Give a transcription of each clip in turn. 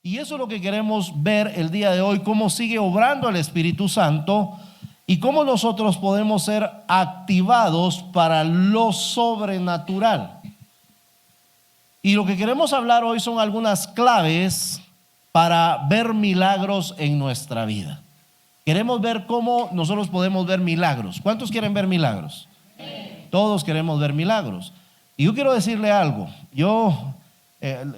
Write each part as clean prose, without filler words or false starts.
Y eso es lo que queremos ver el día de hoy, cómo sigue obrando el Espíritu Santo y cómo nosotros podemos ser activados para lo sobrenatural. Y lo que queremos hablar hoy son algunas claves para ver milagros en nuestra vida. Queremos ver cómo nosotros podemos ver milagros. ¿Cuántos quieren ver milagros? Todos queremos ver milagros. Y yo quiero decirle algo. Yo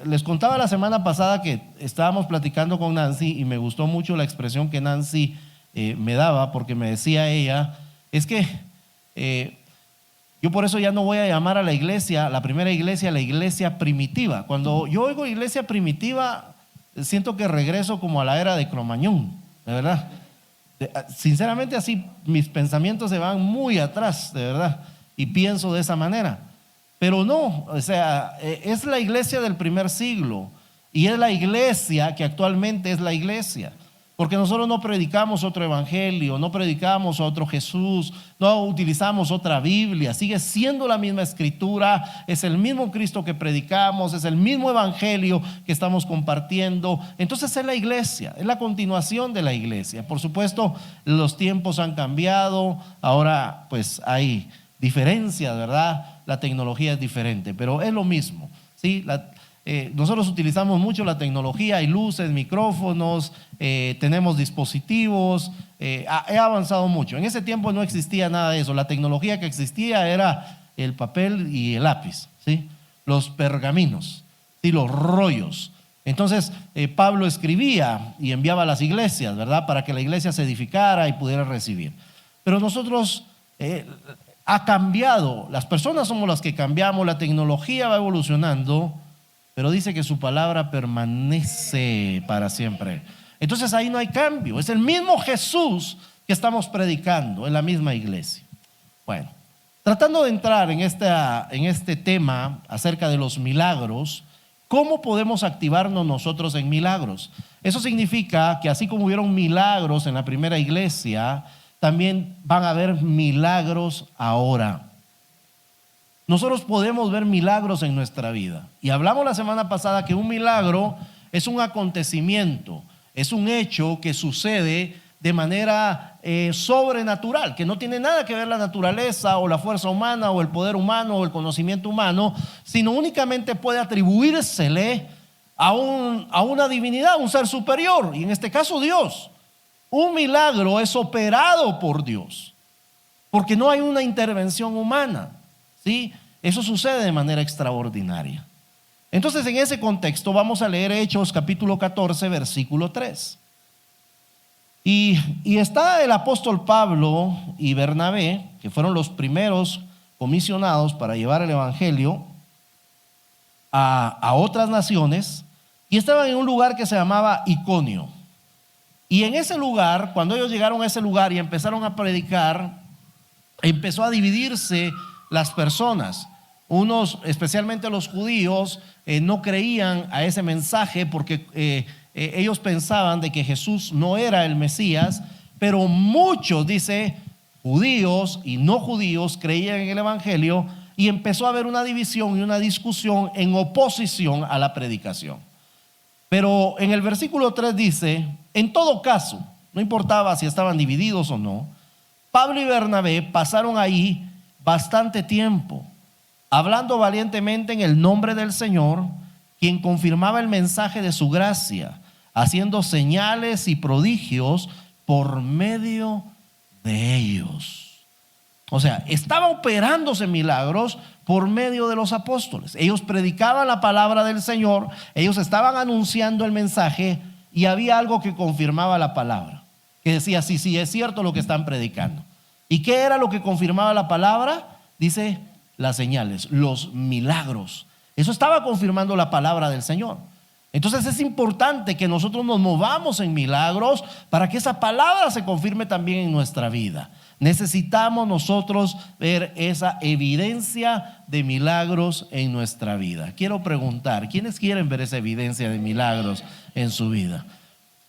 les contaba la semana pasada que estábamos platicando con Nancy y me gustó mucho la expresión que Nancy me daba, porque me decía ella, es que yo por eso ya no voy a llamar a la iglesia, la primera iglesia, la iglesia primitiva. Cuando yo oigo iglesia primitiva, siento que regreso como a la era de Cromañón, de verdad. Sinceramente así mis pensamientos se van muy atrás, de verdad, y pienso de esa manera. Pero no, o sea, es la iglesia del primer siglo y es la iglesia que actualmente es la iglesia. Porque nosotros no predicamos otro evangelio, no predicamos otro Jesús, no utilizamos otra Biblia, sigue siendo la misma escritura, es el mismo Cristo que predicamos, es el mismo evangelio que estamos compartiendo. Entonces es la iglesia, es la continuación de la iglesia. Por supuesto, los tiempos han cambiado, ahora pues hay diferencias, ¿verdad? La tecnología es diferente, pero es lo mismo, ¿sí? Nosotros utilizamos mucho la tecnología, hay luces, micrófonos, tenemos dispositivos, he avanzado mucho. En ese tiempo no existía nada de eso. La tecnología que existía era el papel y el lápiz, ¿sí? Los pergaminos, ¿sí? Los rollos. Entonces Pablo escribía y enviaba a las iglesias, ¿verdad? Para que la iglesia se edificara y pudiera recibir. Pero nosotros ha cambiado, las personas somos las que cambiamos, la tecnología va evolucionando, pero dice que su palabra permanece para siempre. Entonces ahí no hay cambio, es el mismo Jesús que estamos predicando en la misma iglesia. Bueno, tratando de entrar en este tema acerca de los milagros, ¿cómo podemos activarnos nosotros en milagros? Eso significa que así como hubieron milagros en la primera iglesia, también van a haber milagros ahora. Nosotros podemos ver milagros en nuestra vida. Y hablamos la semana pasada que un milagro es un acontecimiento, es un hecho que sucede de manera sobrenatural, que no tiene nada que ver la naturaleza o la fuerza humana o el poder humano o el conocimiento humano, sino únicamente puede atribuírsele a una divinidad, a un ser superior, y en este caso Dios. Un milagro es operado por Dios, porque no hay una intervención humana, ¿sí? Eso sucede de manera extraordinaria. Entonces, en ese contexto vamos a leer Hechos capítulo 14, versículo 3. Y está el apóstol Pablo y Bernabé, que fueron los primeros comisionados para llevar el evangelio a otras naciones, y estaban en un lugar que se llamaba Iconio. Y en ese lugar, cuando ellos llegaron a ese lugar y empezaron a predicar, empezó a dividirse las personas. Unos, especialmente los judíos, no creían a ese mensaje porque ellos pensaban de que Jesús no era el Mesías, pero muchos, dice, judíos y no judíos creían en el evangelio, y empezó a haber una división y una discusión en oposición a la predicación. Pero en el versículo 3 dice, en todo caso, no importaba si estaban divididos o no, Pablo y Bernabé pasaron ahí bastante tiempo, hablando valientemente en el nombre del Señor, quien confirmaba el mensaje de su gracia, haciendo señales y prodigios por medio de ellos. O sea, estaba operándose milagros por medio de los apóstoles. Ellos predicaban la palabra del Señor, ellos estaban anunciando el mensaje, y había algo que confirmaba la palabra, que decía, sí, es cierto lo que están predicando. ¿Y qué era lo que confirmaba la palabra? Dice, las señales, los milagros. Eso estaba confirmando la palabra del Señor. Entonces es importante que nosotros nos movamos en milagros para que esa palabra se confirme también en nuestra vida. Necesitamos nosotros ver esa evidencia de milagros en nuestra vida. Quiero preguntar, ¿quiénes quieren ver esa evidencia de milagros en su vida?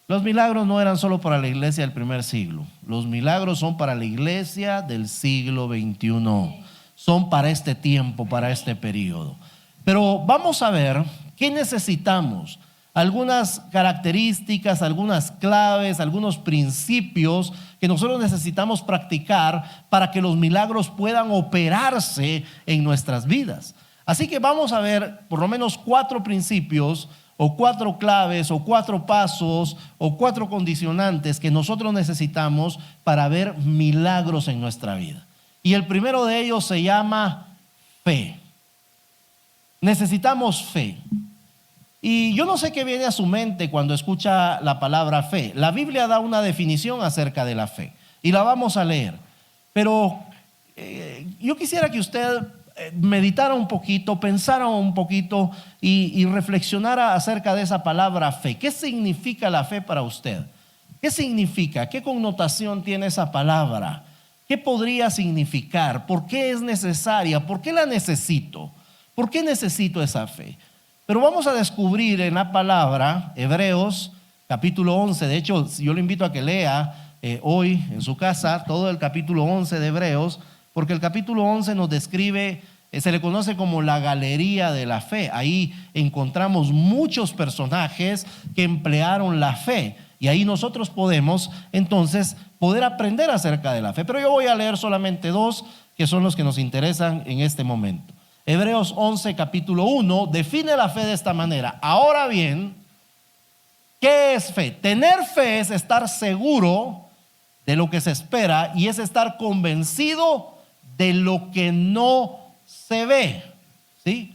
Los milagros no eran solo para la iglesia del primer siglo. Los milagros son para la iglesia del siglo XXI. Son para este tiempo, para este periodo. Pero vamos a ver qué necesitamos algunas características, algunas claves, algunos principios que nosotros necesitamos practicar para que los milagros puedan operarse en nuestras vidas. Así que vamos a ver por lo menos 4 principios o 4 claves o 4 pasos o 4 condicionantes que nosotros necesitamos para ver milagros en nuestra vida. Y el primero de ellos se llama fe. Necesitamos fe. Y yo no sé qué viene a su mente cuando escucha la palabra fe. La Biblia da una definición acerca de la fe y la vamos a leer. Pero yo quisiera que usted meditara un poquito, pensara un poquito y reflexionara acerca de esa palabra fe. ¿Qué significa la fe para usted? ¿Qué significa? ¿Qué connotación tiene esa palabra? ¿Qué podría significar? ¿Por qué es necesaria? ¿Por qué la necesito? ¿Por qué necesito esa fe? Pero vamos a descubrir en la palabra, Hebreos capítulo 11, de hecho yo le invito a que lea hoy en su casa todo el capítulo 11 de Hebreos, porque el capítulo 11 nos describe, se le conoce como la galería de la fe. Ahí encontramos muchos personajes que emplearon la fe y ahí nosotros podemos entonces poder aprender acerca de la fe. Pero yo voy a leer solamente 2 que son los que nos interesan en este momento. Hebreos 11, capítulo 1, define la fe de esta manera. Ahora bien, ¿qué es fe? Tener fe es estar seguro de lo que se espera y es estar convencido de lo que no se ve. ¿Sí?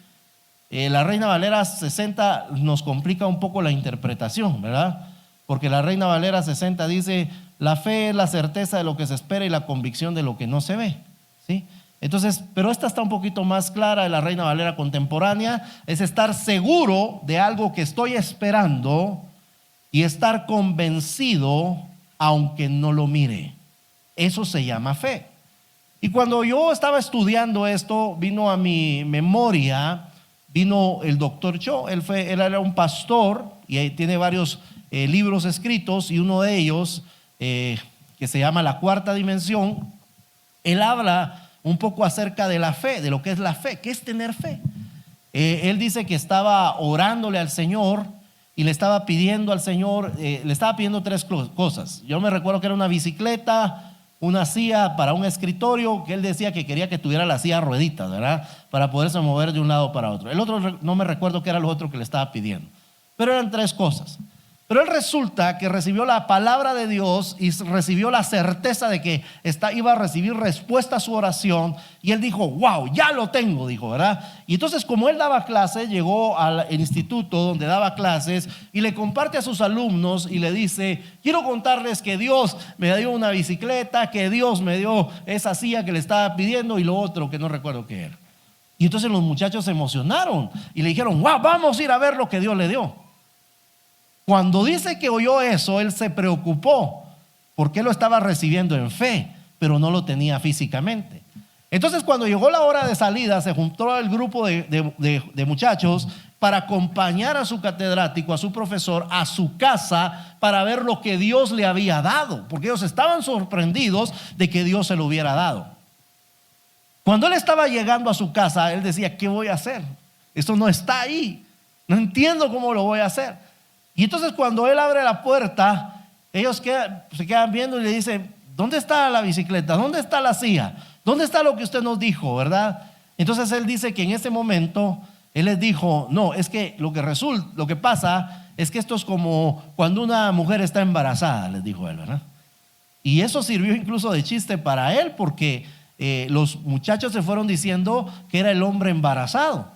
La Reina Valera 60 nos complica un poco la interpretación, ¿verdad? Porque la Reina Valera 60 dice, la fe es la certeza de lo que se espera y la convicción de lo que no se ve. ¿Sí? Entonces, pero esta está un poquito más clara de la Reina Valera contemporánea, es estar seguro de algo que estoy esperando y estar convencido aunque no lo mire. Eso se llama fe. Y cuando yo estaba estudiando esto, vino a mi memoria, vino el doctor Cho, él era un pastor y tiene varios libros escritos y uno de ellos, que se llama La Cuarta Dimensión, él habla un poco acerca de la fe, de lo que es la fe, ¿qué es tener fe? Él dice que estaba orándole al Señor y le estaba pidiendo al Señor, le estaba pidiendo 3 cosas. Yo me recuerdo que era una bicicleta, una silla para un escritorio, que él decía que quería que tuviera la silla a rueditas, ¿verdad? Para poderse mover de un lado para otro. El otro no me recuerdo qué era lo otro que le estaba pidiendo, pero eran 3 cosas. Pero él resulta que recibió la palabra de Dios y recibió la certeza de que iba a recibir respuesta a su oración. Y él dijo, wow, ya lo tengo, dijo, ¿verdad? Y entonces como él daba clases, llegó al instituto donde daba clases y le comparte a sus alumnos y le dice, quiero contarles que Dios me dio una bicicleta, que Dios me dio esa silla que le estaba pidiendo y lo otro que no recuerdo qué era. Y entonces los muchachos se emocionaron y le dijeron, wow, vamos a ir a ver lo que Dios le dio. Cuando dice que oyó eso, él se preocupó porque él lo estaba recibiendo en fe, pero no lo tenía físicamente. Entonces cuando llegó la hora de salida, se juntó el grupo de muchachos para acompañar a su catedrático, a su profesor, a su casa para ver lo que Dios le había dado, porque ellos estaban sorprendidos de que Dios se lo hubiera dado. Cuando él estaba llegando a su casa, él decía, ¿qué voy a hacer? Esto no está ahí, no entiendo cómo lo voy a hacer. Y entonces cuando él abre la puerta, ellos se quedan viendo y le dicen, ¿dónde está la bicicleta? ¿Dónde está la silla? ¿Dónde está lo que usted nos dijo, verdad? Entonces él dice que en ese momento él les dijo, no, es que lo que pasa es que esto es como cuando una mujer está embarazada, les dijo él, ¿verdad? Y eso sirvió incluso de chiste para él porque los muchachos se fueron diciendo que era el hombre embarazado,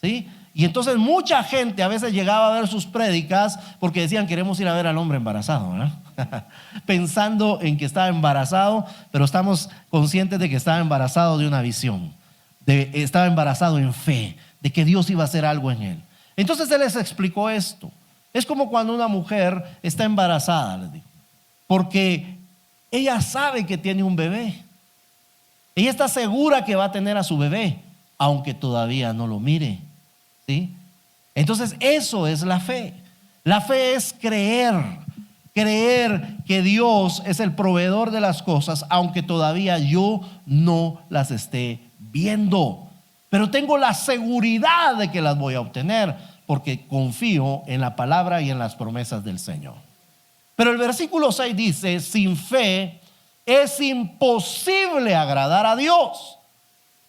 ¿sí? Y entonces mucha gente a veces llegaba a ver sus prédicas porque decían, queremos ir a ver al hombre embarazado, ¿verdad? Pensando en que estaba embarazado, pero estamos conscientes de que estaba embarazado de una visión, estaba embarazado en fe, de que Dios iba a hacer algo en él. Entonces él les explicó esto. Es como cuando una mujer está embarazada, les digo, porque ella sabe que tiene un bebé. Ella está segura que va a tener a su bebé, aunque todavía no lo mire. ¿Sí? Entonces eso es la fe. La fe es creer que Dios es el proveedor de las cosas, aunque todavía yo no las esté viendo, pero tengo la seguridad de que las voy a obtener, porque confío en la palabra y en las promesas del Señor. Pero el versículo 6 dice, sin fe es imposible agradar a Dios,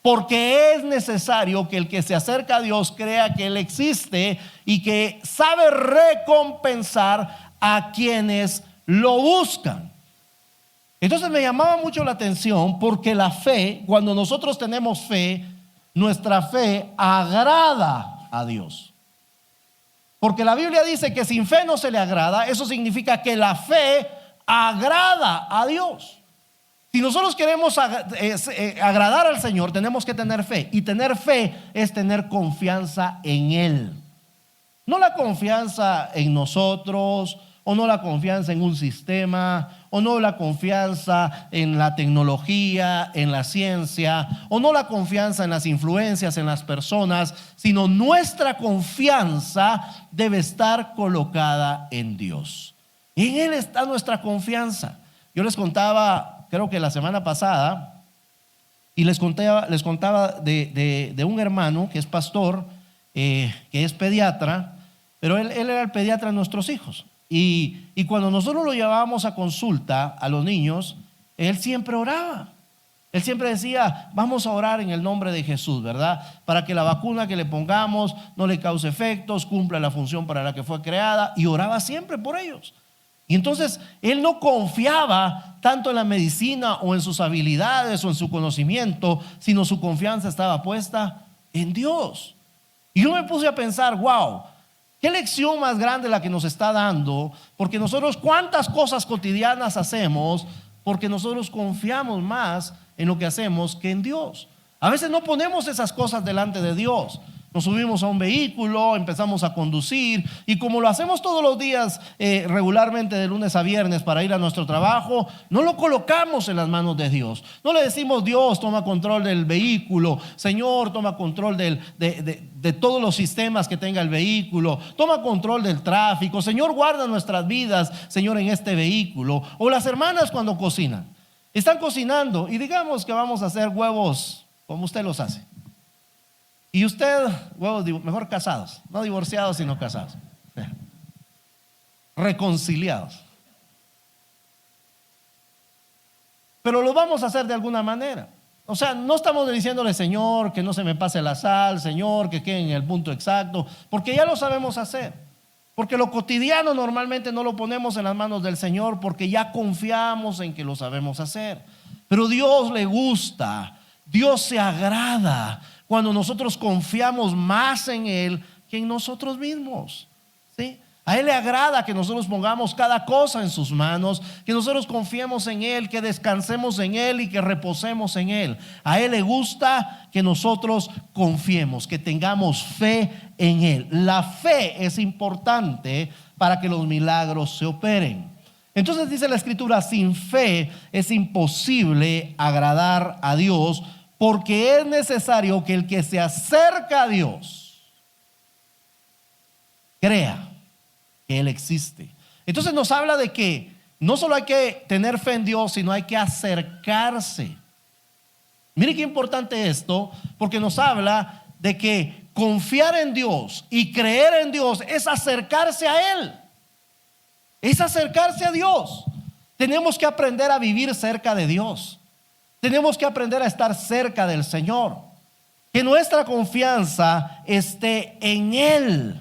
porque es necesario que el que se acerca a Dios crea que Él existe y que sabe recompensar a quienes lo buscan. Entonces me llamaba mucho la atención porque la fe, cuando nosotros tenemos fe, nuestra fe agrada a Dios. Porque la Biblia dice que sin fe no se le agrada. Eso significa que la fe agrada a Dios. Si nosotros queremos agradar al Señor, tenemos que tener fe. Y tener fe es tener confianza en Él. No la confianza en nosotros, o no la confianza en un sistema, o no la confianza en la tecnología, en la ciencia, o no la confianza en las influencias, en las personas, sino nuestra confianza debe estar colocada en Dios. En Él está nuestra confianza. Yo les contaba, creo que la semana pasada, y les contaba de un hermano que es pastor, que es pediatra, pero él era el pediatra de nuestros hijos. Y cuando nosotros lo llevábamos a consulta a los niños, él siempre oraba. Él siempre decía, vamos a orar en el nombre de Jesús, ¿verdad? Para que la vacuna que le pongamos no le cause efectos, cumpla la función para la que fue creada. Y oraba siempre por ellos. Y entonces él no confiaba tanto en la medicina o en sus habilidades o en su conocimiento, sino su confianza estaba puesta en Dios. Y yo me puse a pensar, wow, qué lección más grande la que nos está dando, porque nosotros cuántas cosas cotidianas hacemos, porque nosotros confiamos más en lo que hacemos que en Dios. A veces no ponemos esas cosas delante de Dios. Nos subimos a un vehículo, empezamos a conducir y como lo hacemos todos los días regularmente de lunes a viernes para ir a nuestro trabajo, no lo colocamos en las manos de Dios. No le decimos, Dios, toma control del vehículo, Señor, toma control de todos los sistemas que tenga el vehículo, toma control del tráfico, Señor, guarda nuestras vidas, Señor, en este vehículo. O las hermanas cuando cocinan, están cocinando y digamos que vamos a hacer huevos como usted los hace. Y usted, huevos, mejor casados, no divorciados sino casados, reconciliados. Pero lo vamos a hacer de alguna manera. O sea, no estamos diciéndole, Señor, que no se me pase la sal, Señor, que quede en el punto exacto, porque ya lo sabemos hacer. Porque lo cotidiano normalmente no lo ponemos en las manos del Señor porque ya confiamos en que lo sabemos hacer. Pero Dios le gusta, Dios se agrada cuando nosotros confiamos más en Él que en nosotros mismos, ¿sí? A Él le agrada que nosotros pongamos cada cosa en sus manos, que nosotros confiemos en Él, que descansemos en Él y que reposemos en Él. A Él le gusta que nosotros confiemos, que tengamos fe en Él. La fe es importante para que los milagros se operen. Entonces dice la Escritura, sin fe es imposible agradar a Dios, porque es necesario que el que se acerca a Dios crea que Él existe. Entonces nos habla de que no solo hay que tener fe en Dios, sino hay que acercarse. Mire qué importante esto, porque nos habla de que confiar en Dios y creer en Dios es acercarse a Él. Es acercarse a Dios. Tenemos que aprender a vivir cerca de Dios. Tenemos que aprender a estar cerca del Señor. Que nuestra confianza esté en Él.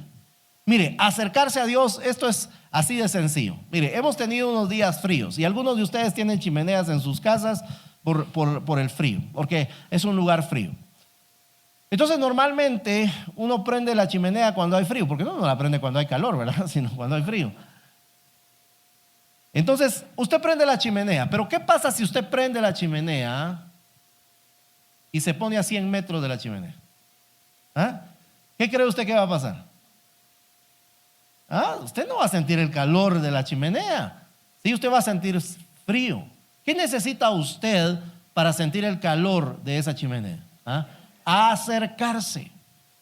Mire, acercarse a Dios, esto es así de sencillo. Mire, hemos tenido unos días fríos y algunos de ustedes tienen chimeneas en sus casas por el frío, porque es un lugar frío. Entonces normalmente uno prende la chimenea cuando hay frío, porque no la prende cuando hay calor, ¿verdad? Sino cuando hay frío. Entonces usted prende la chimenea, pero ¿qué pasa si usted prende la chimenea y se pone a 100 metros de la chimenea? ¿Ah? ¿Qué cree usted que va a pasar? Usted no va a sentir el calor de la chimenea. Sí, usted va a sentir frío. ¿Qué necesita usted para sentir el calor de esa chimenea? Acercarse.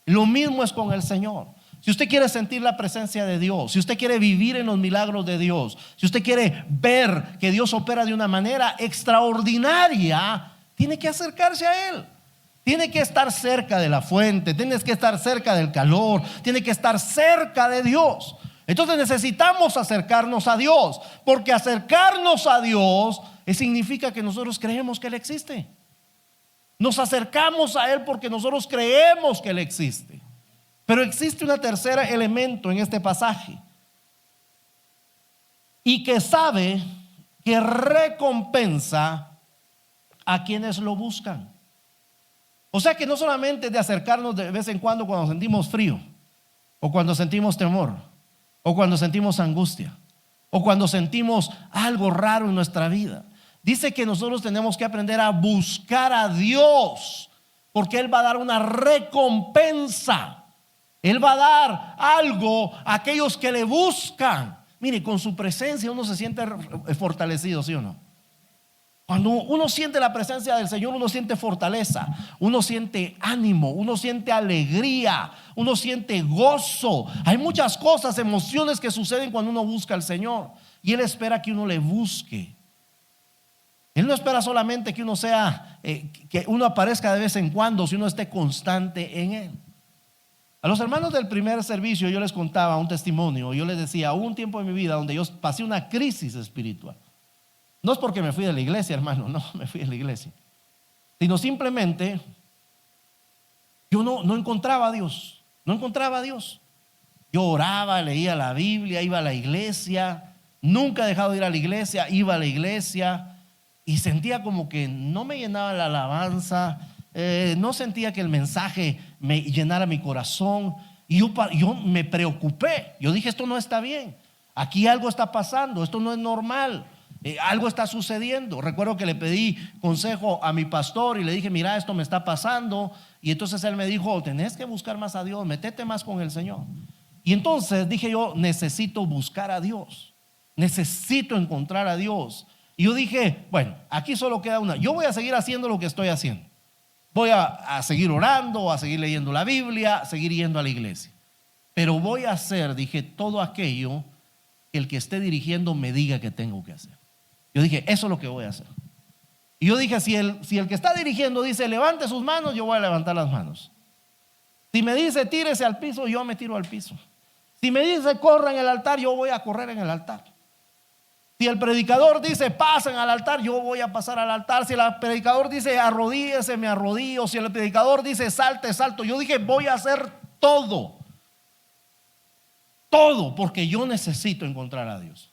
Lo mismo es con el Señor. Si usted quiere sentir la presencia de Dios, si usted quiere vivir en los milagros de Dios, si usted quiere ver que Dios opera de una manera extraordinaria, tiene que acercarse a Él. Tiene que estar cerca de la fuente, tienes que estar cerca del calor, tiene que estar cerca de Dios. Entonces necesitamos acercarnos a Dios, porque acercarnos a Dios significa que nosotros creemos que Él existe. Nos acercamos a Él porque nosotros creemos que Él existe. Pero existe un tercer elemento en este pasaje, y que sabe que recompensa a quienes lo buscan. O sea que no solamente de acercarnos de vez en cuando sentimos frío, o cuando sentimos temor, o cuando sentimos angustia, o cuando sentimos algo raro en nuestra vida. Dice que nosotros tenemos que aprender a buscar a Dios, porque Él va a dar una recompensa. Él va a dar algo a aquellos que le buscan. Mire, con su presencia uno se siente fortalecido, ¿sí o no? Cuando uno siente la presencia del Señor, uno siente fortaleza, uno siente ánimo, uno siente alegría, uno siente gozo. Hay muchas cosas, emociones que suceden cuando uno busca al Señor, y Él espera que uno le busque. Él no espera solamente que uno sea, que uno aparezca de vez en cuando, si uno esté constante en Él. A los hermanos del primer servicio yo les contaba un testimonio. Yo les decía, hubo un tiempo en mi vida donde yo pasé una crisis espiritual. No es porque me fui de la iglesia, hermano, no me fui de la iglesia, sino simplemente yo no encontraba a Dios, no encontraba a Dios. Yo oraba, leía la Biblia, iba a la iglesia, nunca he dejado de ir a la iglesia, iba a la iglesia y sentía como que no me llenaba la alabanza, no sentía que el mensaje me llenara mi corazón, y yo me preocupé. Yo dije, esto no está bien, aquí algo está pasando, esto no es normal. Algo está sucediendo. Recuerdo que le pedí consejo a mi pastor y le dije, mira, esto me está pasando. Y entonces él me dijo, tenés que buscar más a Dios, métete más con el Señor. Y entonces dije yo, necesito buscar a Dios, necesito encontrar a Dios. Y yo dije, bueno, aquí solo queda una. Yo voy a seguir haciendo lo que estoy haciendo. Voy a seguir orando, a seguir leyendo la Biblia, a seguir yendo a la iglesia. Pero voy a hacer, dije, todo aquello que el que esté dirigiendo me diga que tengo que hacer. Yo dije, eso es lo que voy a hacer. Y yo dije, si el que está dirigiendo dice levante sus manos, yo voy a levantar las manos. Si me dice tírese al piso, yo me tiro al piso. Si me dice corra en el altar, yo voy a correr en el altar. Si el predicador dice pasen al altar, yo voy a pasar al altar. Si el predicador dice arrodíllese, me arrodillo. Si el predicador dice salte, salto. Yo dije, voy a hacer todo. Todo, porque yo necesito encontrar a Dios.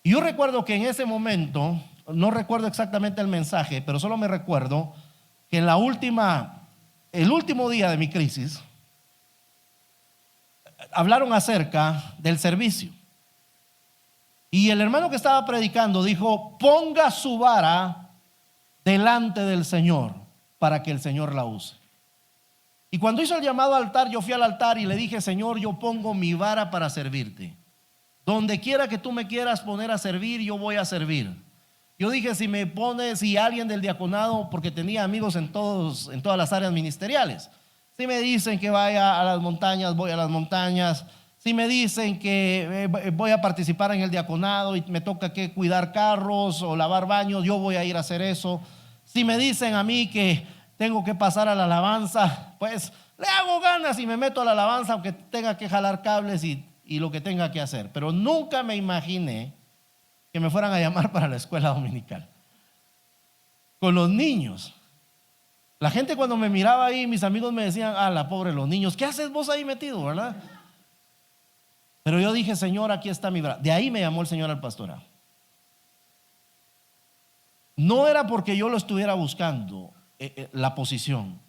Y yo recuerdo que en ese momento, no recuerdo exactamente el mensaje, pero solo me recuerdo que en el último día de mi crisis, hablaron acerca del servicio. Y el hermano que estaba predicando dijo, ponga su vara delante del Señor para que el Señor la use. Y cuando hizo el llamado al altar, yo fui al altar y le dije, Señor, yo pongo mi vara para servirte. Donde quiera que tú me quieras poner a servir, yo voy a servir. Yo dije, si alguien del diaconado, porque tenía amigos en todas las áreas ministeriales, si me dicen que vaya a las montañas, voy a las montañas. Si me dicen que voy a participar en el diaconado y me toca que cuidar carros o lavar baños, yo voy a ir a hacer eso. Si me dicen a mí que tengo que pasar a la alabanza, pues le hago ganas y me meto a la alabanza, aunque tenga que jalar cables y lo que tenga que hacer. Pero nunca me imaginé que me fueran a llamar para la escuela dominical con los niños. La gente cuando me miraba ahí, mis amigos me decían, la pobre los niños, ¿qué haces vos ahí metido, verdad? Pero yo dije, Señor, aquí está mi brazo. De ahí me llamó el Señor al pastorado. No era porque yo lo estuviera buscando la posición.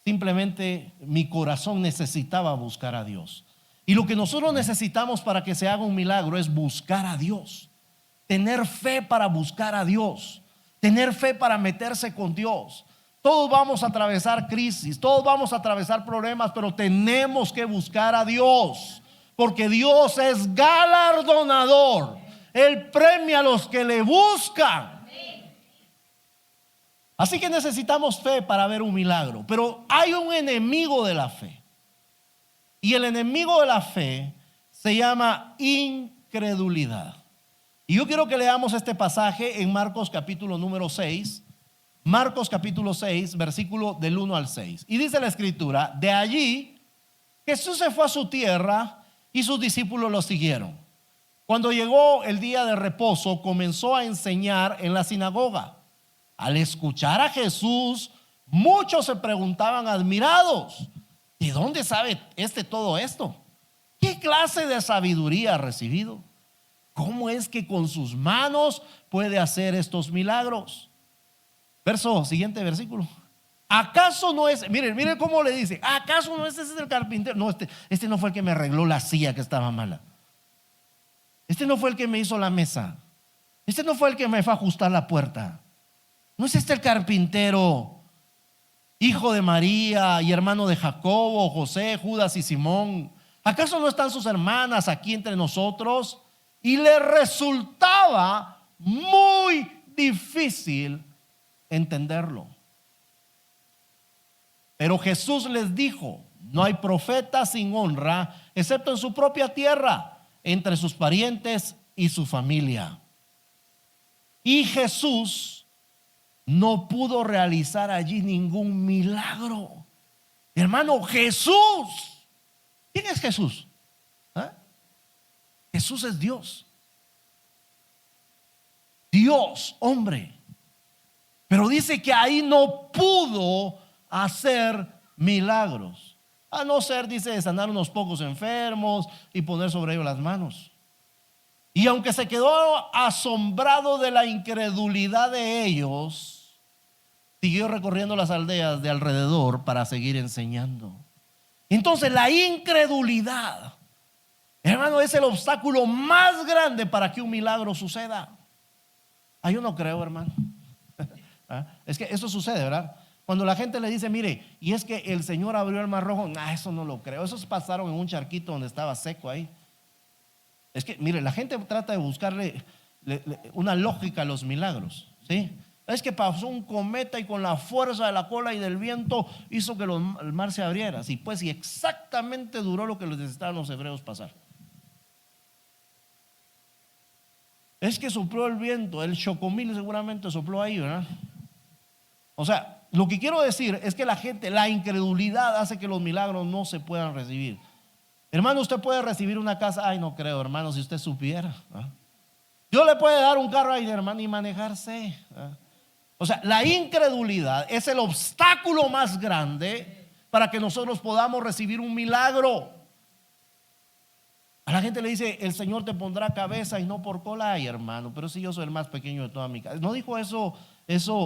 Simplemente mi corazón necesitaba buscar a Dios. Y lo que nosotros necesitamos para que se haga un milagro es buscar a Dios. Tener fe para buscar a Dios. Tener fe para meterse con Dios. Todos vamos a atravesar crisis, todos vamos a atravesar problemas, pero tenemos que buscar a Dios. Porque Dios es galardonador. Él premia a los que le buscan. Así que necesitamos fe para ver un milagro. Pero hay un enemigo de la fe. Y el enemigo de la fe se llama incredulidad. Y yo quiero que leamos este pasaje en Marcos capítulo número 6. Marcos capítulo 6, versículo del 1 al 6. Y dice la escritura: de allí Jesús se fue a su tierra y sus discípulos lo siguieron. Cuando llegó el día de reposo, comenzó a enseñar en la sinagoga. Al escuchar a Jesús, muchos se preguntaban admirados: ¿de dónde sabe todo esto? ¿Qué clase de sabiduría ha recibido? ¿Cómo es que con sus manos puede hacer estos milagros? Siguiente versículo. ¿Acaso no es? Miren cómo le dice: ¿acaso no es ese el carpintero? No, este no fue el que me arregló la silla que estaba mala. Este no fue el que me hizo la mesa. Este no fue el que me fue a ajustar la puerta. ¿No es este el carpintero, hijo de María y hermano de Jacobo, José, Judas y Simón? ¿Acaso no están sus hermanas aquí entre nosotros? Y le resultaba muy difícil entenderlo. Pero Jesús les dijo: no hay profeta sin honra, excepto en su propia tierra, entre sus parientes y su familia. Y Jesús no pudo realizar allí ningún milagro. Hermano, Jesús. ¿Quién es Jesús? ¿Ah? Jesús es Dios. Dios, hombre. Pero dice que ahí no pudo hacer milagros, a no ser, dice, de sanar unos pocos enfermos y poner sobre ellos las manos. Y aunque se quedó asombrado de la incredulidad de ellos, siguió recorriendo las aldeas de alrededor para seguir enseñando. Entonces la incredulidad, hermano, es el obstáculo más grande para que un milagro suceda. Yo no creo, hermano. Es que eso sucede, ¿verdad? Cuando la gente le dice: mire, y es que el Señor abrió el mar rojo, eso no lo creo. Esos pasaron en un charquito donde estaba seco ahí. Es que, mire, la gente trata de buscarle una lógica a los milagros, ¿sí? Es que pasó un cometa y con la fuerza de la cola y del viento hizo que el mar se abriera. Sí, pues, y exactamente duró lo que les necesitaban los hebreos pasar. Es que sopló el viento, el chocomil seguramente sopló ahí, ¿verdad? O sea, lo que quiero decir es que la incredulidad hace que los milagros no se puedan recibir. Hermano, usted puede recibir una casa. No creo, hermano, si usted supiera. Dios le puede dar un carro, hermano, y manejarse. O sea, la incredulidad es el obstáculo más grande para que nosotros podamos recibir un milagro. A la gente le dice: el Señor te pondrá cabeza y no por cola. Hermano, pero si yo soy el más pequeño de toda mi casa. ¿No dijo eso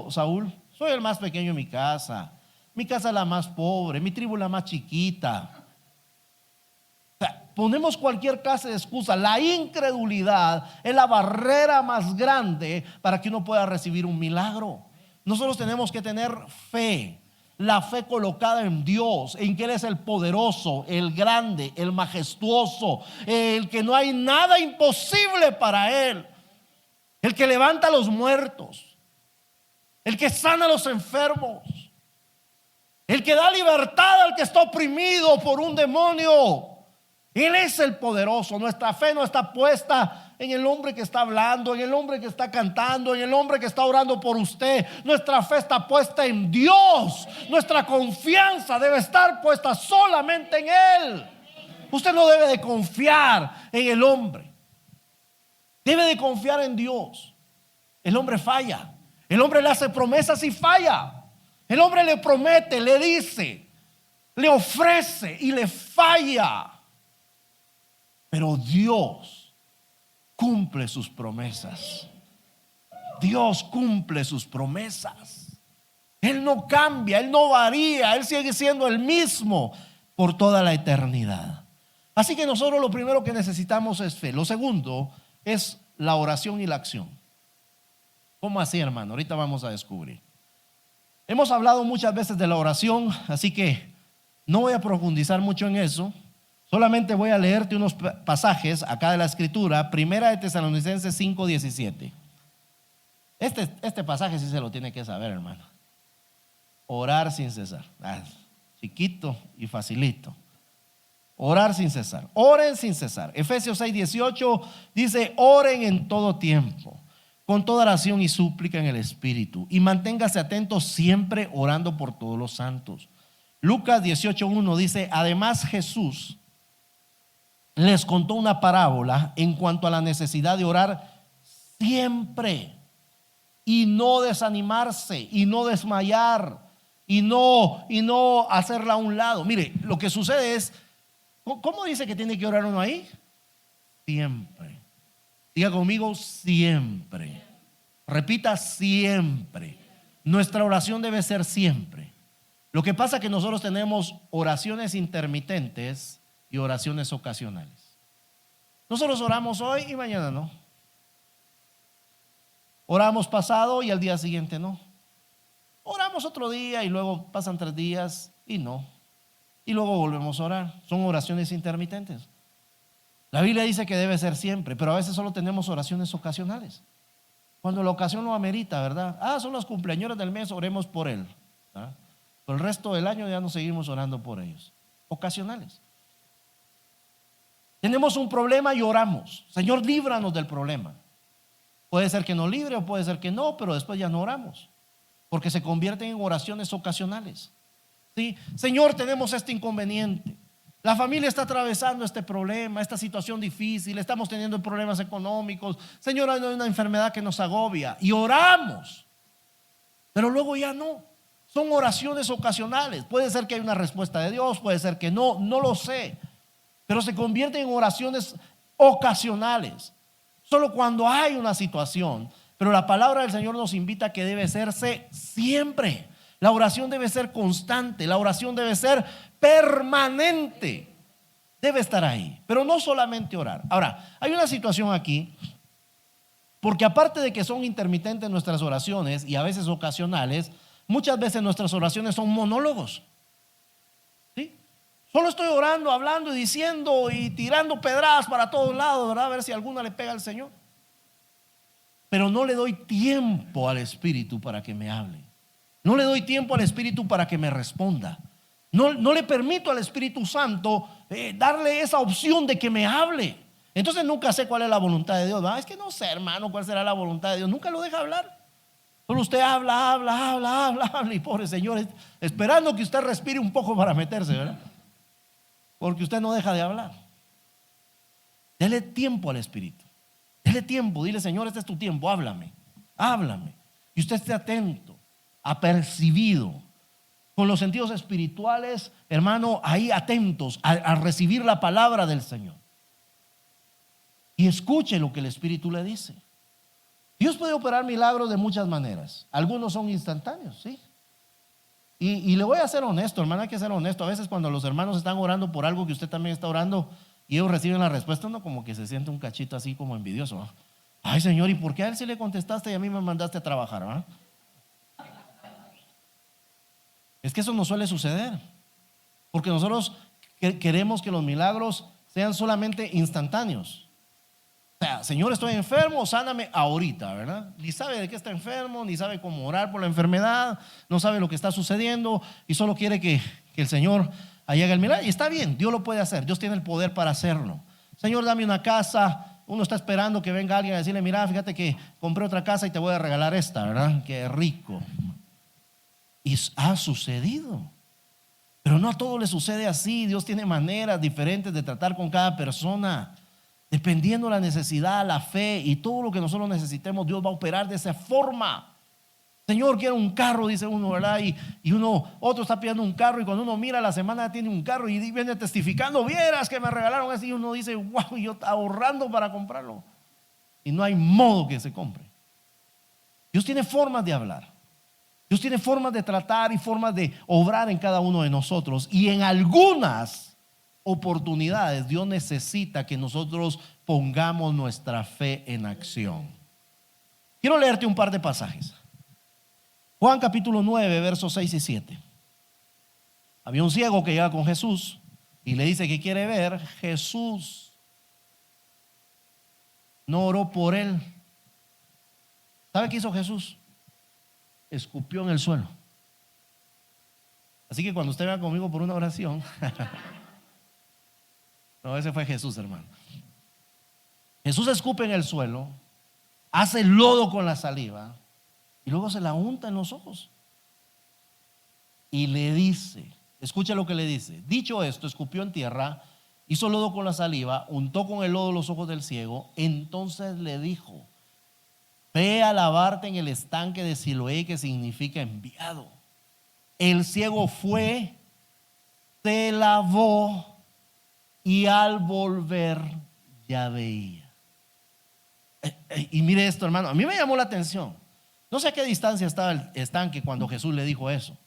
Saúl? Soy el más pequeño en mi casa. Mi casa es la más pobre, mi tribu la más chiquita. O sea, ponemos cualquier clase de excusa. La incredulidad es la barrera más grande para que uno pueda recibir un milagro. Nosotros tenemos que tener fe. La fe colocada en Dios, en que Él es el poderoso, el grande, el majestuoso, el que no hay nada imposible para Él, el que levanta a los muertos, el que sana a los enfermos, el que da libertad al que está oprimido por un demonio. Él es el poderoso. Nuestra fe no está puesta en el hombre que está hablando, en el hombre que está cantando, en el hombre que está orando por usted. Nuestra fe está puesta en Dios. Nuestra confianza debe estar puesta solamente en Él. Usted no debe de confiar en el hombre, debe de confiar en Dios. El hombre falla. El hombre le hace promesas y falla. El hombre le promete, le dice, le ofrece y le falla. Pero Dios cumple sus promesas. Dios cumple sus promesas. Él no cambia, Él no varía, Él sigue siendo el mismo por toda la eternidad. Así que nosotros lo primero que necesitamos es fe. Lo segundo es la oración y la acción. ¿Cómo así, hermano? Ahorita vamos a descubrir. Hemos hablado muchas veces de la oración, así que no voy a profundizar mucho en eso. Solamente voy a leerte unos pasajes acá de la escritura. Primera de Tesalonicenses 5:17. Este pasaje sí se lo tiene que saber, hermano. Orar sin cesar. Chiquito y facilito. Orar sin cesar. Oren sin cesar. Efesios 6:18 dice: oren en todo tiempo, con toda oración y súplica en el Espíritu, y manténgase atento siempre orando por todos los santos. Lucas 18:1 dice: además Jesús les contó una parábola en cuanto a la necesidad de orar siempre y no desanimarse y no desmayar y no hacerla a un lado. Mire, lo que sucede es, ¿cómo dice que tiene que orar uno ahí? Siempre. Diga conmigo, siempre. Repita, siempre. Nuestra oración debe ser siempre. Lo que pasa es que nosotros tenemos oraciones intermitentes y oraciones ocasionales. Nosotros oramos hoy y mañana no. Oramos pasado y al día siguiente no. Oramos otro día y luego pasan 3 días y no. Y luego volvemos a orar. Son oraciones intermitentes. La Biblia dice que debe ser siempre, pero a veces solo tenemos oraciones ocasionales. Cuando la ocasión lo amerita, ¿verdad? Son los cumpleaños del mes, oremos por él. Por el resto del año ya no seguimos orando por ellos. Ocasionales. Tenemos un problema y oramos. Señor, líbranos del problema. Puede ser que nos libre o puede ser que no, pero después ya no oramos, porque se convierten en oraciones ocasionales. ¿Sí? Señor, tenemos este inconveniente. La familia está atravesando este problema, esta situación difícil, estamos teniendo problemas económicos. Señor, hay una enfermedad que nos agobia y oramos, pero luego ya no. Son oraciones ocasionales. Puede ser que haya una respuesta de Dios, puede ser que no, no lo sé, pero se convierten en oraciones ocasionales, solo cuando hay una situación. Pero la palabra del Señor nos invita a que debe hacerse siempre. La oración debe ser constante, la oración debe ser permanente, debe estar ahí, pero no solamente orar. Ahora, hay una situación aquí, porque aparte de que son intermitentes nuestras oraciones y a veces ocasionales, muchas veces nuestras oraciones son monólogos. ¿Sí? Solo estoy orando, hablando y diciendo y tirando pedradas para todos lados, ¿verdad? A ver si alguna le pega al Señor. Pero no le doy tiempo al Espíritu para que me hable. No le doy tiempo al Espíritu para que me responda. No le permito al Espíritu Santo darle esa opción de que me hable. Entonces nunca sé cuál es la voluntad de Dios. Es que no sé, hermano, cuál será la voluntad de Dios. Nunca lo deja hablar. Solo usted habla. Y pobre Señor, esperando que usted respire un poco para meterse, ¿verdad? Porque usted no deja de hablar. Dele tiempo al Espíritu. Dele tiempo. Dile: Señor, este es tu tiempo. Háblame. Y usted esté atento, apercibido, con los sentidos espirituales, hermano, ahí atentos a recibir la palabra del Señor. Y escuche lo que el Espíritu le dice. Dios puede operar milagros de muchas maneras. Algunos son instantáneos, ¿sí? Y le voy a ser honesto, hermano, hay que ser honesto. A veces cuando los hermanos están orando por algo que usted también está orando y ellos reciben la respuesta, uno como que se siente un cachito así como envidioso, ¿no? Ay, Señor, ¿y por qué a él sí le contestaste y a mí me mandaste a trabajar, ¿no? Es que eso no suele suceder, porque nosotros queremos que los milagros sean solamente instantáneos. O sea, Señor, estoy enfermo, sáname ahorita, ¿verdad? Ni sabe de qué está enfermo, ni sabe cómo orar por la enfermedad, no sabe lo que está sucediendo y solo quiere que el Señor haga el milagro. Y está bien, Dios lo puede hacer, Dios tiene el poder para hacerlo. Señor, dame una casa. Uno está esperando que venga alguien a decirle: mira, fíjate que compré otra casa y te voy a regalar esta, ¿verdad? Qué rico. Y ha sucedido, pero no a todos les sucede así. Dios tiene maneras diferentes de tratar con cada persona, dependiendo la necesidad, la fe y todo lo que nosotros necesitemos. Dios va a operar de esa forma. Señor, quiero un carro, dice uno, ¿verdad? Y otro está pidiendo un carro, y cuando uno mira la semana tiene un carro y viene testificando: vieras que me regalaron así. Y uno dice: wow, yo ahorrando para comprarlo, y no hay modo que se compre. Dios tiene formas de hablar. Dios tiene formas de tratar y formas de obrar en cada uno de nosotros. Y en algunas oportunidades Dios necesita que nosotros pongamos nuestra fe en acción. Quiero leerte un par de pasajes. Juan capítulo 9, versos 6 y 7. Había un ciego que llega con Jesús y le dice que quiere ver. Jesús no oró por él. ¿Sabe qué hizo Jesús? Escupió en el suelo. Así que cuando usted venga conmigo por una oración no, ese fue Jesús, hermano. Jesús escupe en el suelo hace lodo con la saliva y luego se la unta en los ojos. Y le dice, escucha lo que le dice: dicho esto, escupió en tierra, hizo lodo con la saliva, untó con el lodo los ojos del ciego. Entonces le dijo: ve a lavarte en el estanque de Siloé, que significa enviado. El ciego fue, se lavó y al volver ya veía. Y mire esto, hermano, a mí me llamó la atención. No sé a qué distancia estaba el estanque cuando Jesús le dijo eso.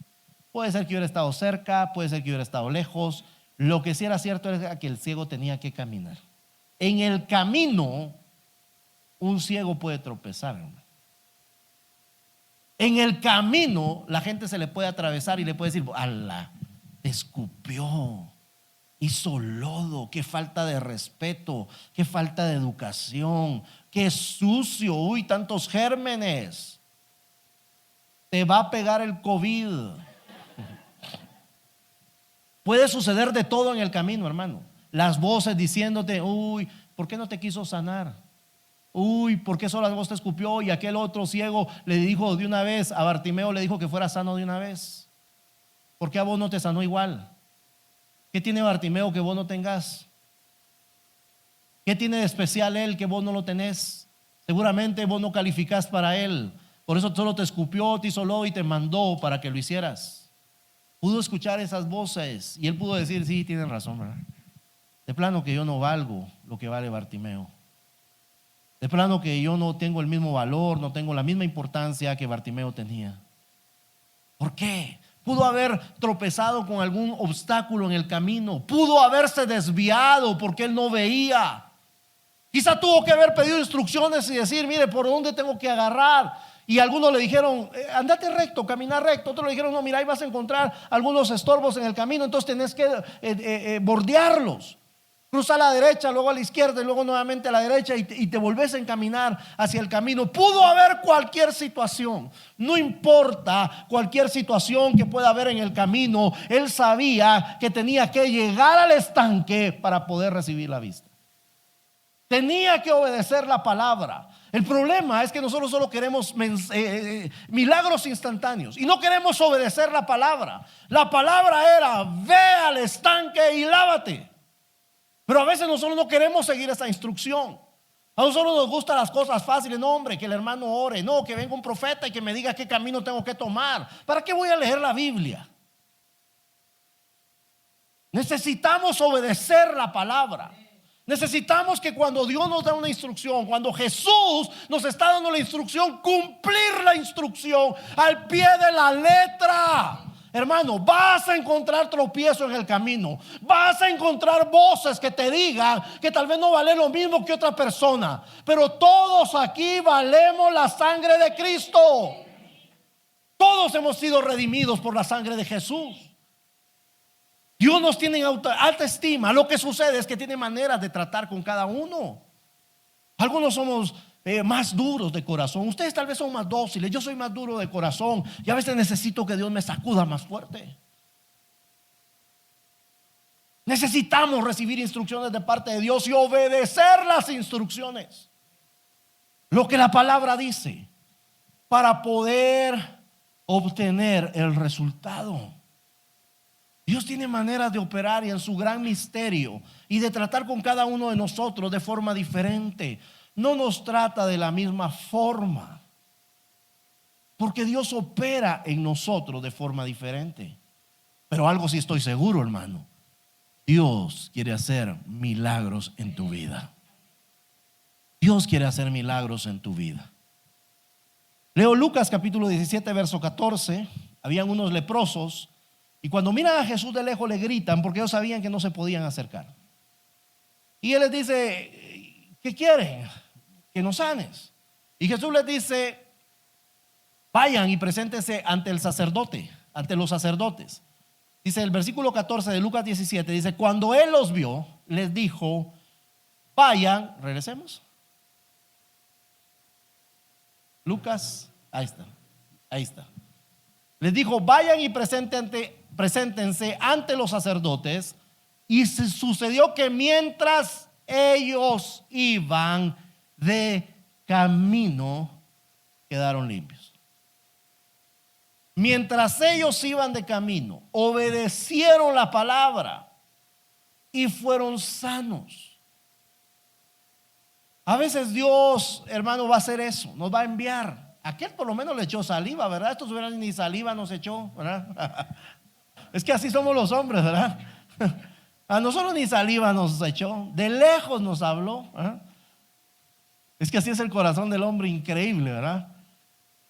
Puede ser que hubiera estado cerca, puede ser que hubiera estado lejos. Lo que sí era cierto era que el ciego tenía que caminar. En el camino, un ciego puede tropezar, hermano. En el camino, la gente se le puede atravesar y le puede decir: ¡ala! Te escupió, hizo lodo, qué falta de respeto, qué falta de educación, qué sucio, uy, tantos gérmenes, te va a pegar el COVID. Puede suceder de todo en el camino, hermano. Las voces diciéndote: uy, ¿por qué no te quiso sanar? Uy, ¿por qué solo la voz te escupió? Y aquel otro ciego le dijo de una vez, a Bartimeo le dijo que fuera sano de una vez. ¿Por qué a vos no te sanó igual? ¿Qué tiene Bartimeo que vos no tengas? ¿Qué tiene de especial él que vos no lo tenés? Seguramente vos no calificás para él. Por eso solo te escupió, te hizo lodo y te mandó para que lo hicieras. Pudo escuchar esas voces y él pudo decir: sí, tienen razón, ¿verdad? De plano que yo no valgo lo que vale Bartimeo. De plano que yo no tengo el mismo valor, no tengo la misma importancia que Bartimeo tenía. ¿Por qué? Pudo haber tropezado con algún obstáculo en el camino. Pudo haberse desviado porque él no veía. Quizá tuvo que haber pedido instrucciones y decir: mire, ¿por dónde tengo que agarrar? Y algunos le dijeron: andate recto, camina recto. Otros le dijeron: no, mira, ahí vas a encontrar algunos estorbos en el camino, entonces tenés que bordearlos. Cruza a la derecha, luego a la izquierda y luego nuevamente a la derecha y te volvés a encaminar hacia el camino. Pudo haber cualquier situación, no importa cualquier situación que pueda haber en el camino. Él sabía que tenía que llegar al estanque para poder recibir la vista. Tenía que obedecer la palabra. El problema es que nosotros solo queremos milagros instantáneos y no queremos obedecer la palabra. La palabra era: ve al estanque y lávate. Pero a veces nosotros no queremos seguir esa instrucción. A nosotros nos gustan las cosas fáciles. No, hombre, que el hermano ore. No, que venga un profeta y que me diga qué camino tengo que tomar. ¿Para qué voy a leer la Biblia? Necesitamos obedecer la palabra. Necesitamos que cuando Dios nos da una instrucción, cuando Jesús nos está dando la instrucción, cumplir la instrucción al pie de la letra. Hermano, vas a encontrar tropiezos en el camino. Vas a encontrar voces que te digan que tal vez no vale lo mismo que otra persona. Pero todos aquí valemos la sangre de Cristo. Todos hemos sido redimidos por la sangre de Jesús. Dios nos tiene en alta estima. Lo que sucede es que tiene maneras de tratar con cada uno. Algunos somos más duros de corazón. Ustedes tal vez son más dóciles. Yo soy más duro de corazón y a veces necesito que Dios me sacuda más fuerte. Necesitamos recibir instrucciones de parte de Dios y obedecer las instrucciones, lo que la palabra dice, para poder obtener el resultado. Dios tiene maneras de operar y en su gran misterio y de tratar con cada uno de nosotros de forma diferente. No nos trata de la misma forma, porque Dios opera en nosotros de forma diferente. Pero algo sí estoy seguro, hermano: Dios quiere hacer milagros en tu vida. Dios quiere hacer milagros en tu vida. Leo Lucas capítulo 17 verso 14. Habían unos leprosos y cuando miran a Jesús de lejos le gritan, porque ellos sabían que no se podían acercar. Y él les dice: ¿qué quieren? Que nos sanes. Y Jesús les dice: vayan y preséntense ante el sacerdote, ante los sacerdotes. Dice el versículo 14 de Lucas 17, dice: cuando él los vio, les dijo: vayan, regresemos. Lucas, ahí está. Les dijo: vayan y preséntense ante los sacerdotes. Y sucedió que mientras ellos iban de camino quedaron limpios. Mientras ellos iban de camino, obedecieron la palabra y fueron sanos. A veces Dios, hermano, va a hacer eso, nos va a enviar. Aquel por lo menos le echó saliva, ¿verdad? Estos hubieran ni saliva nos echó, ¿verdad? Es que así somos los hombres, ¿verdad? A nosotros ni saliva nos echó, de lejos nos habló, ¿verdad? Es que así es el corazón del hombre, increíble, ¿verdad?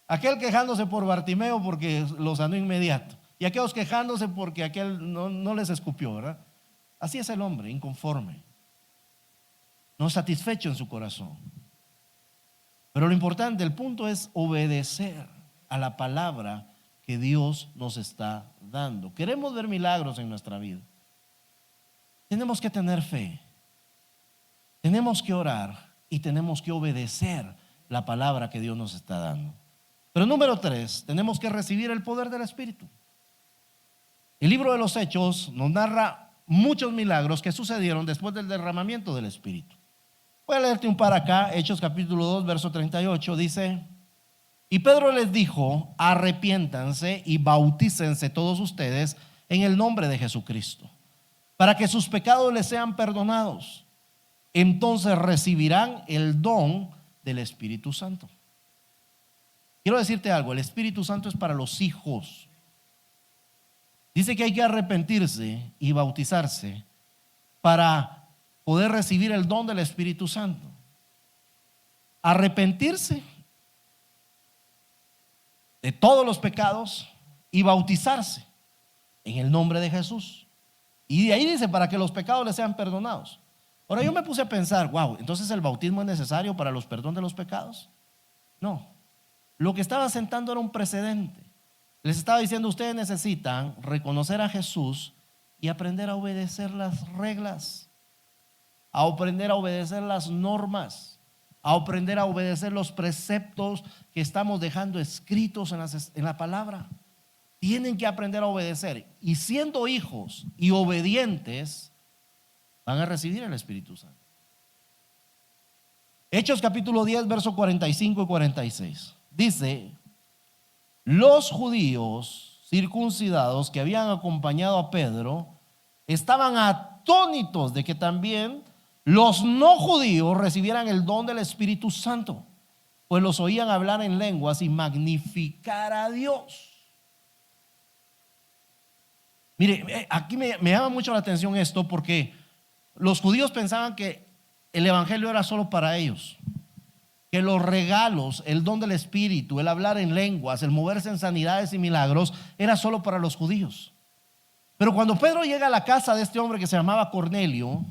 Aquel quejándose por Bartimeo porque lo sanó inmediato, y aquellos quejándose porque aquel no les escupió, ¿verdad? Así es el hombre, inconforme, no satisfecho en su corazón. Pero lo importante, el punto es obedecer a la palabra que Dios nos está dando. Queremos ver milagros en nuestra vida. Tenemos que tener fe, tenemos que orar y tenemos que obedecer la palabra que Dios nos está dando. Pero número 3, tenemos que recibir el poder del Espíritu. El libro de los Hechos nos narra muchos milagros que sucedieron después del derramamiento del Espíritu. Voy a leerte un par acá. Hechos capítulo 2, verso 38, dice: y Pedro les dijo: arrepiéntanse y bautícense todos ustedes en el nombre de Jesucristo, para que sus pecados les sean perdonados. Entonces recibirán el don del Espíritu Santo. Quiero decirte algo, el Espíritu Santo es para los hijos. Dice que hay que arrepentirse y bautizarse para poder recibir el don del Espíritu Santo. Arrepentirse de todos los pecados y bautizarse en el nombre de Jesús. Y de ahí dice: para que los pecados les sean perdonados. Ahora yo me puse a pensar, wow, entonces el bautismo es necesario para los perdón de los pecados. No, lo que estaba sentando era un precedente. Les estaba diciendo: ustedes necesitan reconocer a Jesús y aprender a obedecer las reglas, a aprender a obedecer las normas, a aprender a obedecer los preceptos que estamos dejando escritos en la palabra. Tienen que aprender a obedecer, y siendo hijos y obedientes van a recibir el Espíritu Santo. Hechos capítulo 10, verso 45 y 46 dice: los judíos circuncidados que habían acompañado a Pedro estaban atónitos de que también los no judíos recibieran el don del Espíritu Santo, pues los oían hablar en lenguas y magnificar a Dios. Mire, aquí me llama mucho la atención esto, porque los judíos pensaban que el evangelio era solo para ellos, que los regalos, el don del Espíritu, el hablar en lenguas, el moverse en sanidades y milagros era solo para los judíos. Pero cuando Pedro llega a la casa de este hombre que se llamaba Cornelio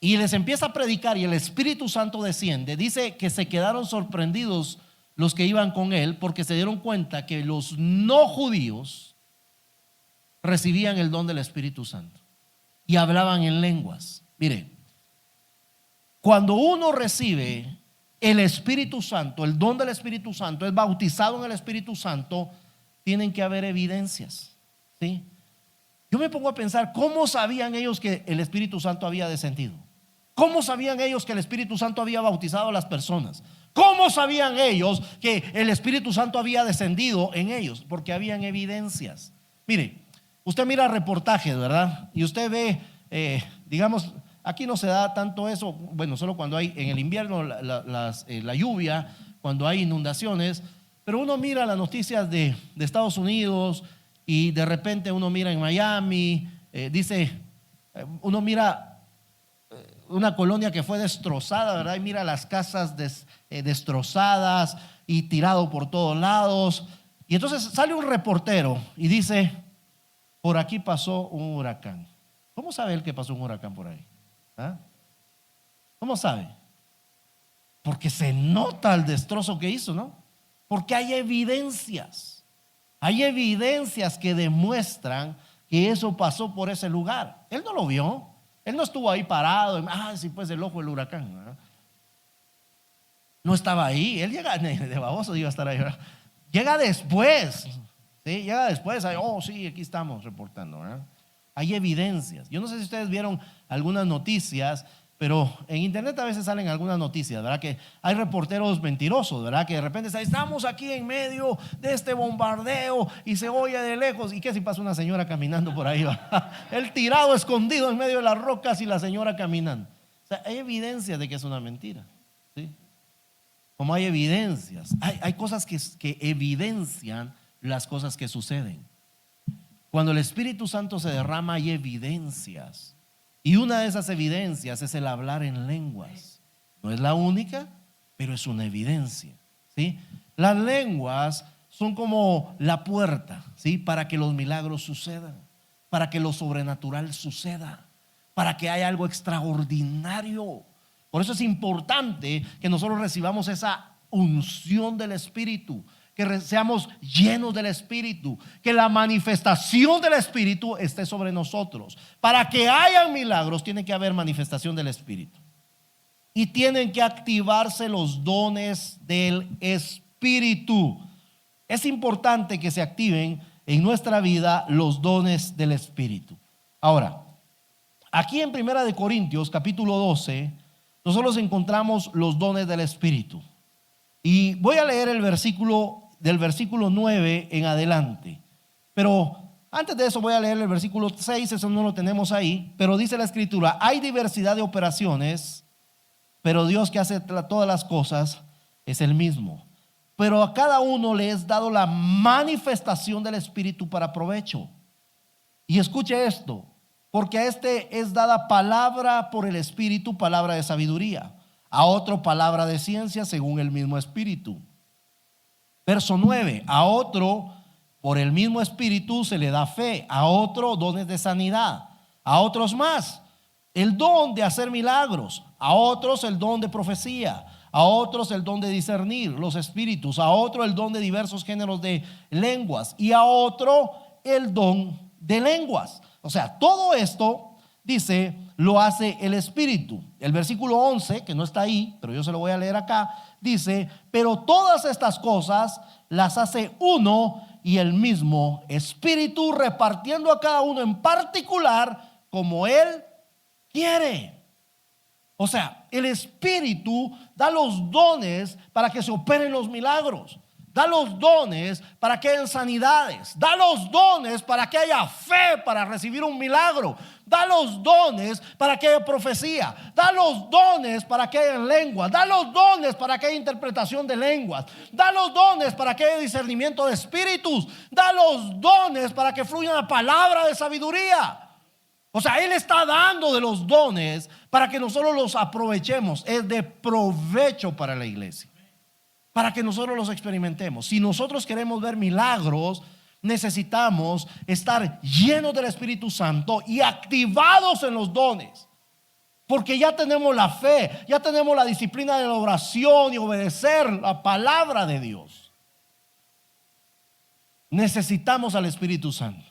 y les empieza a predicar y el Espíritu Santo desciende, dice que se quedaron sorprendidos los que iban con él, porque se dieron cuenta que los no judíos recibían el don del Espíritu Santo y hablaban en lenguas. Mire, cuando uno recibe el Espíritu Santo, el don del Espíritu Santo, es bautizado en el Espíritu Santo, tienen que haber evidencias, ¿sí? Yo me pongo a pensar, ¿cómo sabían ellos que el Espíritu Santo había descendido? ¿Cómo sabían ellos que el Espíritu Santo había bautizado a las personas? ¿Cómo sabían ellos que el Espíritu Santo había descendido en ellos? Porque habían evidencias. Mire, usted mira reportajes, ¿verdad? Y usted ve, digamos, aquí no se da tanto eso, bueno, solo cuando hay en el invierno la lluvia, cuando hay inundaciones, pero uno mira las noticias de Estados Unidos y de repente uno mira en Miami, uno mira una colonia que fue destrozada, ¿verdad? Y mira las casas destrozadas y tirado por todos lados. Y entonces sale un reportero y dice: por aquí pasó un huracán. ¿Cómo sabe él que pasó un huracán por ahí? ¿Ah? ¿Cómo sabe? Porque se nota el destrozo que hizo, ¿no? Porque hay evidencias. Hay evidencias que demuestran que eso pasó por ese lugar. Él no lo vio. Él no estuvo ahí parado. Sí, pues el ojo del huracán, ¿verdad? No estaba ahí. Él llega de baboso, iba a estar ahí, ¿verdad? Llega después. ¿Sí? Llega después. Sí, aquí estamos reportando, ¿verdad? Hay evidencias. Yo no sé si ustedes vieron algunas noticias Pero en internet a veces salen algunas noticias, ¿verdad? Que hay reporteros mentirosos, ¿verdad? Que de repente estamos aquí en medio de este bombardeo y se oye de lejos. ¿Y qué si pasa una señora caminando por ahí? El tirado escondido en medio de las rocas y la señora caminando. O sea, hay evidencia de que es una mentira, ¿sí? Como hay evidencias, hay cosas que evidencian las cosas que suceden. Cuando el Espíritu Santo se derrama hay evidencias. Y una de esas evidencias es el hablar en lenguas. No es la única, pero es una evidencia, ¿sí? Las lenguas son como la puerta, ¿sí? Para que los milagros sucedan, para que lo sobrenatural suceda, para que haya algo extraordinario. Por eso es importante que nosotros recibamos esa unción del Espíritu, que seamos llenos del Espíritu, que la manifestación del Espíritu esté sobre nosotros. Para que haya milagros tiene que haber manifestación del Espíritu. Y tienen que activarse los dones del Espíritu. Es importante que se activen en nuestra vida los dones del Espíritu. Ahora, aquí en 1 Corintios capítulo 12, nosotros encontramos los dones del Espíritu. Y voy a leer el versículo del versículo 9 en adelante. Pero antes de eso voy a leer el versículo 6, eso no lo tenemos ahí. Pero dice la Escritura: hay diversidad de operaciones, pero Dios que hace todas las cosas es el mismo. Pero a cada uno le es dado la manifestación del Espíritu para provecho. Y escuche esto: porque a este es dada palabra por el Espíritu, palabra de sabiduría; a otro palabra de ciencia según el mismo Espíritu. Verso 9: a otro por el mismo Espíritu se le da fe; a otro dones de sanidad; a otros más el don de hacer milagros; a otros el don de profecía; a otros el don de discernir los espíritus; a otro el don de diversos géneros de lenguas; y a otro el don de lenguas. O sea, todo esto, dice, lo hace el Espíritu. El versículo 11, que no está ahí, pero yo se lo voy a leer acá, dice: pero todas estas cosas las hace uno y el mismo Espíritu, repartiendo a cada uno en particular como Él quiere. O sea, el Espíritu da los dones para que se operen los milagros. Da los dones para que haya sanidades. Da los dones para que haya fe para recibir un milagro. Da los dones para que haya profecía. Da los dones para que haya lenguas. Da los dones para que haya interpretación de lenguas. Da los dones para que haya discernimiento de espíritus. Da los dones para que fluya una palabra de sabiduría. O sea, Él está dando de los dones para que nosotros los aprovechemos. Es de provecho para la iglesia, para que nosotros los experimentemos. Si nosotros queremos ver milagros, necesitamos estar llenos del Espíritu Santo y activados en los dones. Porque ya tenemos la fe, ya tenemos la disciplina de la oración y obedecer la palabra de Dios. Necesitamos al Espíritu Santo.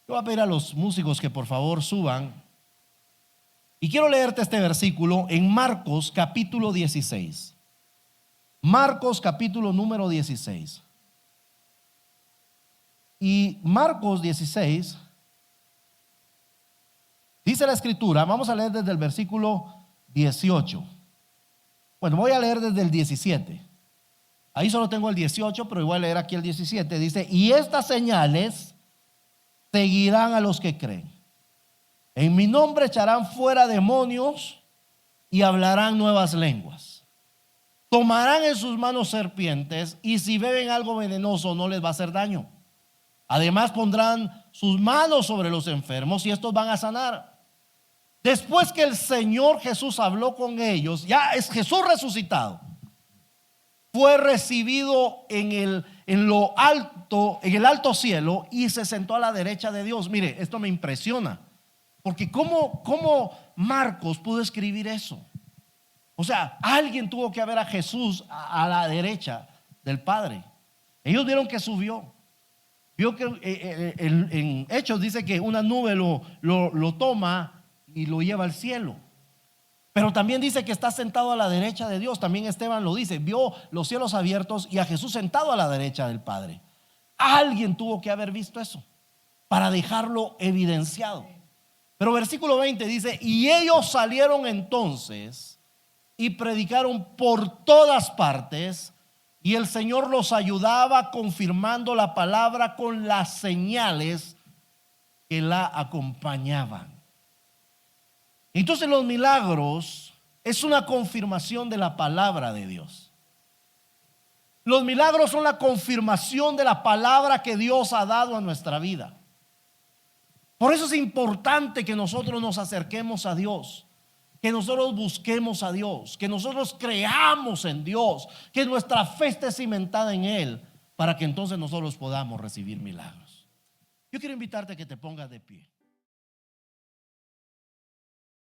Yo voy a pedir a los músicos que por favor suban. Y quiero leerte este versículo en Marcos capítulo 16. Marcos capítulo número 16. Y Marcos 16, dice la Escritura, vamos a leer desde el versículo 18. Bueno, voy a leer desde el 17. Ahí solo tengo el 18, pero voy a leer aquí el 17. Dice: y estas señales seguirán a los que creen. En mi nombre echarán fuera demonios y hablarán nuevas lenguas. Tomarán en sus manos serpientes, y si beben algo venenoso no les va a hacer daño. Además pondrán sus manos sobre los enfermos y estos van a sanar. Después que el Señor Jesús habló con ellos, ya es Jesús resucitado, fue recibido en lo alto, en el alto cielo, y se sentó a la derecha de Dios. Mire, esto me impresiona, porque ¿cómo Marcos pudo escribir eso? O sea, alguien tuvo que ver a Jesús a la derecha del Padre. Ellos vieron que subió. Vio que en Hechos dice que una nube lo toma y lo lleva al cielo. Pero también dice que está sentado a la derecha de Dios. También Esteban lo dice: vio los cielos abiertos y a Jesús sentado a la derecha del Padre. Alguien tuvo que haber visto eso para dejarlo evidenciado. Pero versículo 20 dice, y ellos salieron entonces y predicaron por todas partes, y el Señor los ayudaba confirmando la palabra con las señales que la acompañaban. Entonces los milagros es una confirmación de la palabra de Dios. Los milagros son la confirmación de la palabra que Dios ha dado a nuestra vida. Por eso es importante que nosotros nos acerquemos a Dios, que nosotros busquemos a Dios, que nosotros creamos en Dios, que nuestra fe esté cimentada en Él, para que entonces nosotros podamos recibir milagros. Yo quiero invitarte a que te pongas de pie.